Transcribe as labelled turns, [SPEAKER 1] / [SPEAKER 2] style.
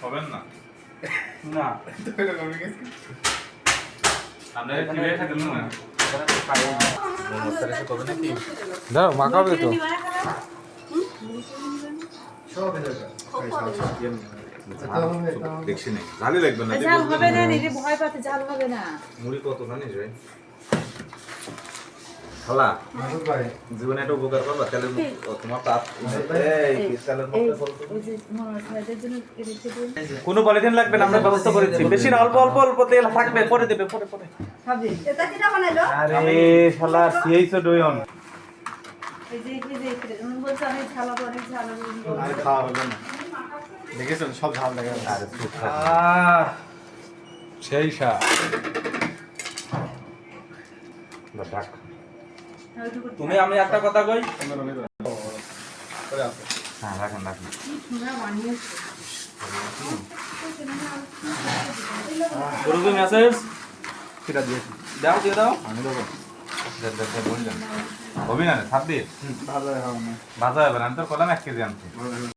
[SPEAKER 1] হবেন না
[SPEAKER 2] না
[SPEAKER 1] আমরা কিভাবে খেতে না মোমোটা এসে কবে নাকি
[SPEAKER 3] দাও মাখাবে তো
[SPEAKER 1] দেখছি না ঝালই লাগবে না
[SPEAKER 4] ঝাল হবে না নিজে ভয় পাতে ঝাল হবে না
[SPEAKER 1] মুড়ি কত জানিস ভাই খালা জীবনে একটা উপকার করবা তাহলে তোমার তো
[SPEAKER 2] কোনো পলিথিন লাগবে না আমরা ব্যবস্থা করেছি বেশি না অল্প অল্প অল্প তেল থাকবে পরে দেবে পরে পরে
[SPEAKER 4] হবে এটা কিটা বানাইলো
[SPEAKER 2] আরে শালা সিয়েইছো ডয়ন
[SPEAKER 4] এই যে তুমি বলছো আমি ঝাল হবে অনেক ঝাল হবে
[SPEAKER 3] আর খাওয়া হবে না দেখেছো সব ঝাল লাগে
[SPEAKER 1] আরে সুপ
[SPEAKER 3] সেই স্বাদ
[SPEAKER 1] ডাক
[SPEAKER 2] তুমি আমি একটা কথা কই
[SPEAKER 1] হ্যাঁ রাখেন রাখেন
[SPEAKER 4] তোমরা বানিয়েছো
[SPEAKER 2] গ্রুপে মেসেজ
[SPEAKER 3] সেটা দিয়েছি
[SPEAKER 2] দাও দিয়ে দাও
[SPEAKER 3] আমি দেবো
[SPEAKER 1] বললেন অভিনয় 26
[SPEAKER 3] ভালো হবে না
[SPEAKER 1] বাজা হবে না আমি তো কলাম 1 কেজি আনছি